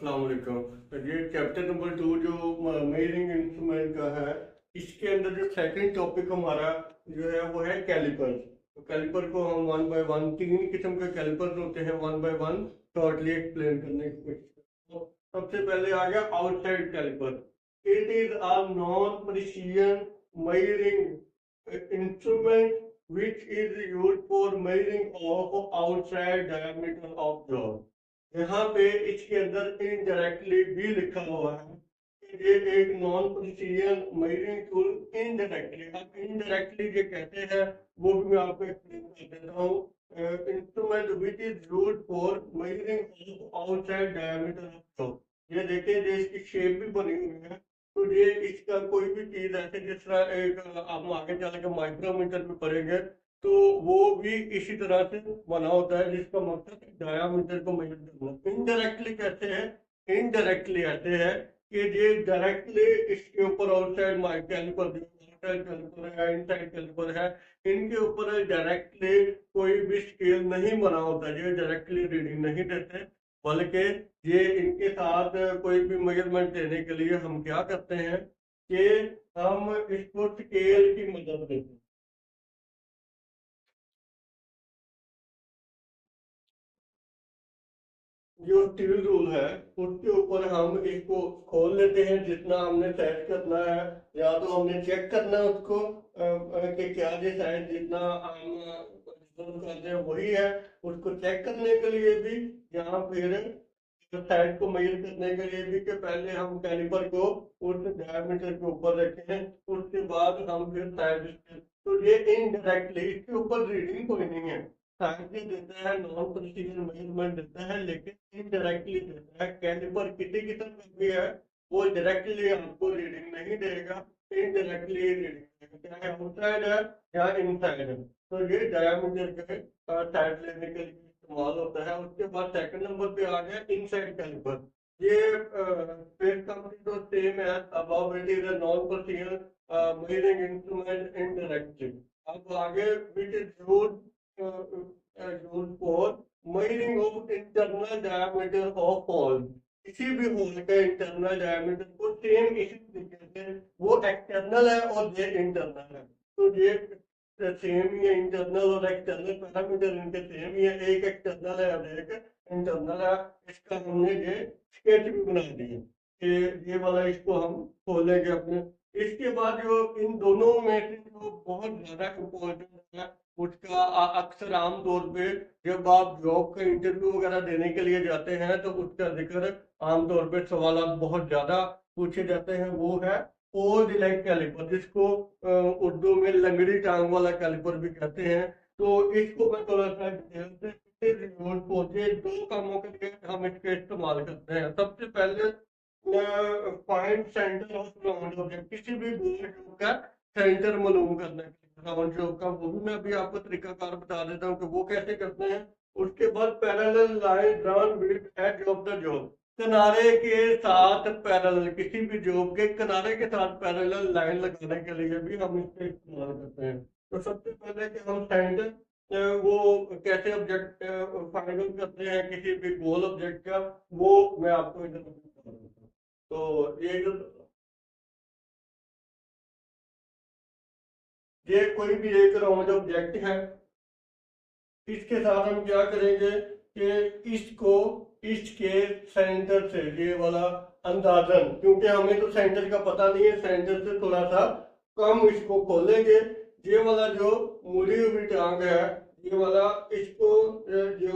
अस्सलाम वालेकुम। ये चैप्टर नंबर 2 जो मेजरिंग इंस्ट्रूमेंट का है, इसके अंदर जो सेकंड टॉपिक हमारा जो है वो है कैलिपर्स। तो कैलिपर को हम वन बाय वन, तीन किस्म के कैलिपर्स होते हैं, one by one shortly explain करने की कोशिश करते हैं। तो सबसे पहले आ गया outside caliper. It is a non precision measuring instrument which is used for measuring of outside diameter of job। यहाँ पे इसके अंदर इनडायरेक्टली भी लिखा हुआ है कि ये एक non precision measuring tool indirectly. अब इनडायरेक्टली जो कहते हैं वो भी मैं आपको एक्सप्लेन कर देता हूँ। Instrument which is used for measuring outside diameter of job. ये देखिए जो इसकी शेप भी बनी हुई है, तो ये इसका कोई भी चीज ऐसे जिस तरह एक हम आगे चल के माइक्रोमीटर पे पढ़ेंगे, तो वो भी इसी तरह से बना होता है जिसका मकसद डायामीटर को मेजर करना। इनडायरेक्टली कैसे है? इनडायरेक्टली ऐसे है कि ये डायरेक्टली इसके ऊपर आउटसाइड कैलिपर आउटसाइड कैलिपर है, इनसाइड कैलिपर है, इनके ऊपर डायरेक्टली कोई भी स्केल नहीं बना होता, ये डायरेक्टली रीडिंग नहीं देते, बल्कि ये इनके साथ कोई भी मेजरमेंट देने के लिए हम क्या करते हैं कि हम इसको स्केल की मदद लेते हैं। जो स्टील रूल है उसके ऊपर हम इसको खोल लेते हैं, जितना हमने सेट करना है, या तो हमने चेक करना है उसको कि क्या ये साइज जितना हम करते हैं वही है, उसको चेक करने के लिए भी, या फिर साइड को मेजर करने के लिए भी, कि पहले हम कैलिपर को उस डायमीटर के ऊपर रखें, उसके बाद हम फिर साइड। तो ये इनडायरेक्टली इसके ऊपर रीडिंग कोई नहीं है, साइंस देता है, नॉन प्रिसीजन मेजरमेंट देता है, लेकिन इनडायरेक्टली देता है। कैलिपर किसी किस्म का भी है, वो डायरेक्टली आपको रीडिंग नहीं देगा, इनडायरेक्टली रीडिंग देगा, चाहे आउटसाइड है या इनसाइड है। तो ये डायमीटर के साइड लेने के लिए इस्तेमाल होता है। उसके बाद सेकंड नंबर पे आ गया इनसाइड कैलिपर। ये पेज कंपनी तो सेम है, about it is a non precision measuring instrument indirectly. अब आगे which is used for measuring of internal diameter of hole। किसी भी होल का इंटरनल डायमीटर को सेम इसी तरीके से, वो एक्सटर्नल है और ये इंटरनल है, तो ये सेम ही है। इंटरनल और एक्सटर्नल पैरामीटर इनके सेम ही है, एक एक्सटर्नल है और एक इंटरनल है। इसका हमने ये स्केच भी बना दिया कि ये वाला इसको हम खोलेंगे अपने। इसके बाद जो इन दोनों में से जो बहुत ज्यादा इम्पोर्टेंट है, उसका अक्सर आमतौर पे जब आप जॉब का इंटरव्यू वगैरह देने के लिए जाते हैं तो उसका जिक्र आमतौर पे सवाल बहुत ज्यादा पूछे जाते हैं, वो है ओल्ड लेग कैलिपर, जिसको उर्दू में लंगड़ी टांग वाला कैलिपर भी कहते हैं। तो इसको मैं थोड़ा सा डिटेल से पहुंचे, दो कामों के लिए हम इसका इस्तेमाल करते हैं। सबसे पहले find centre of round object, किसी भी गोल का सेंटर मालूम करने के लिए राउंड जॉब का, वो भी मैं अभी आपको तरीकाकार बता देता हूँ कि वो कैसे करते हैं। उसके बाद parallel line drawn with edge of the job, किनारे के साथ पैरेलल, किसी भी जॉब के किनारे के साथ पैरेलल लाइन लगाने के लिए भी हम इसका इस्तेमाल करते हैं। तो सबसे पहले कि हम सेंटर वो कैसे ऑब्जेक्ट फाइंड आउट करते हैं किसी भी गोल ऑब्जेक्ट का, वो मैं आपको इधर बता देता हूँ। तो ये कोई भी एक राउंड ऑब्जेक्ट है, इसके साथ हम क्या करेंगे कि इसको इसके सेंटर से, ये वाला अंदाजन, क्योंकि हमें तो सेंटर का पता नहीं है, सेंटर से थोड़ा सा कम इसको खोलेंगे। ये वाला जो मुड़ी हुई टांग है, ये वाला, इसको जो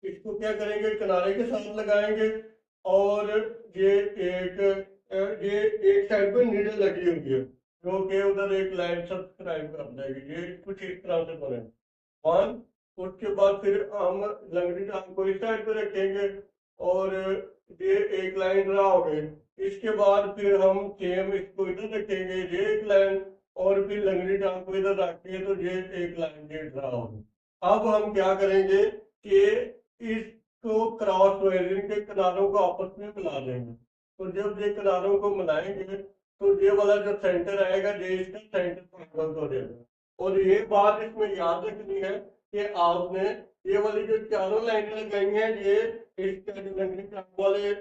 इसको क्या करेंगे, किनारे के साथ लगाएंगे, और ये ये एक साइड पे नीडल लगी हुई है जो कि उधर एक लाइन सब्सक्राइब कर देगी, ये कुछ इस तरह से बने वन। उसके बाद फिर हम लंगड़ी टांग को इस साइड पे रखेंगे, और ये एक लाइन ड्रा हो गई। इसके बाद फिर हम सेम इसको इधर रखेंगे, ये एक लाइन, और फिर लंगड़ी टांग को इधर रखेंगे तो ये एक लाइन ये ड्रा होगी। अब हम क्या करेंगे कि इसको क्रॉस वायर, इनके किनारों को आपस में मिला देंगे। तो जब ये किनारों को मिलाएंगे तो ये वाला जो सेंटर आएगा, ये इसका सेंटर फाइंड हो जाएगा। और ये बात इसमें याद रखनी है कि आपने ये वाली जो चारों लाइनें लगाई हैं, ये इसका जो वाले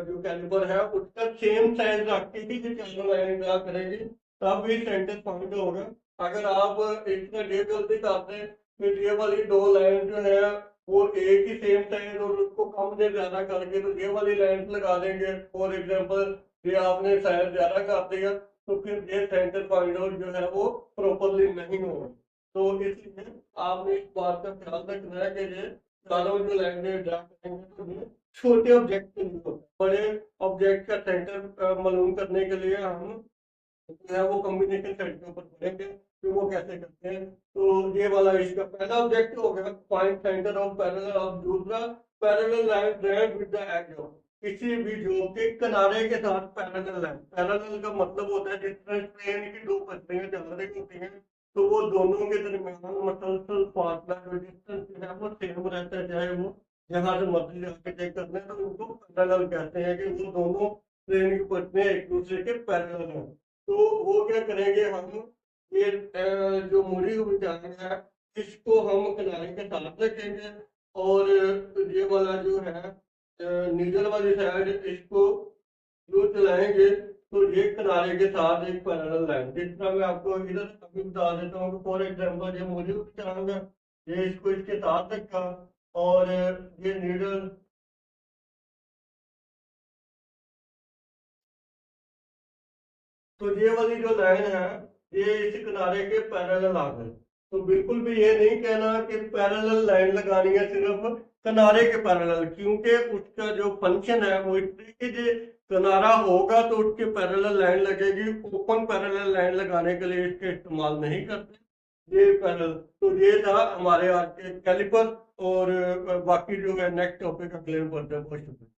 जो कैलिपर है उसका सेम साइज रख के भी जो चारों लाइन ड्रा करेंगे तब भी सेंटर पॉइंट होगा। अगर आप इसका ये गलती करते हैं फिर ये वाली दो लाइन जो है वो एक ही सेम साइज और उसको कम से ज्यादा करके तो ये वाली लाइन लगा देंगे। फॉर एग्जांपल ये आपने साइज ज्यादा कर दिया तो फिर ये सेंटर पॉइंट जो है वो प्रॉपरली नहीं होगा। तो इसलिए आपने इस बात का ख्याल रखना है कि ये चारों जो लैंग्वेज ड्रा करेंगे तो ये छोटे ऑब्जेक्ट के लिए होता है। बड़े ऑब्जेक्ट का सेंटर मालूम करने के लिए हम जो है वो कॉम्बिनेशन सेट के ऊपर पढ़ेंगे कि वो कैसे करते हैं। तो ये वाला इसका पहला ऑब्जेक्ट हो गया find centre of parallel of. दूसरा parallel line drag with the edge of. किसी भी जॉब के किनारे के साथ पैरेलल लाइन। पैरेलल का मतलब होता है जिस तरह ट्रेन की दो पटरियां चल रही होती हैं तो वो दोनों के दरमियान मसलसल फासला जो डिस्टेंस है वो सेम रहता है, चाहे वो जहाँ से मर्जी जाके चेक करते हैं तो उनको पैरेलल कहते हैं कि वो दोनों ट्रेन की पटरियां एक दूसरे के पैरेलल हैं। तो वो क्या करेंगे हम ये जो मुड़ी हुई जान है इसको हम किनारे के साथ रखेंगे और ये वाला जो है नीडल वाली साइड इसको जो चलाएंगे तो ये किनारे के साथ एक पैरेलल लाइन। जिस तरह मैं आपको इधर अभी बता देता हूँ कि फॉर एग्जांपल ये मुझे चलाऊंगा ये इसको इसके साथ रखा और ये नीडल तो ये वाली जो लाइन है ये इस किनारे के पैरेलल आ गई। तो बिल्कुल भी ये नहीं कहना कि पैरेलल लाइन लगानी है सिर्फ किनारे के पैरेलल, क्योंकि उसका जो फंक्शन है वो इसलिए कि जो किनारा होगा तो उसके पैरेलल लाइन लगेगी। ओपन पैरेलल लाइन लगाने के लिए इसके इस्तेमाल नहीं करते ये पैरेलल। तो ये था हमारे आज के कैलिपर और बाकी जो है नेक्स्ट टॉपिक अगले में बढ़ते हैं। बहुत शुक्रिया।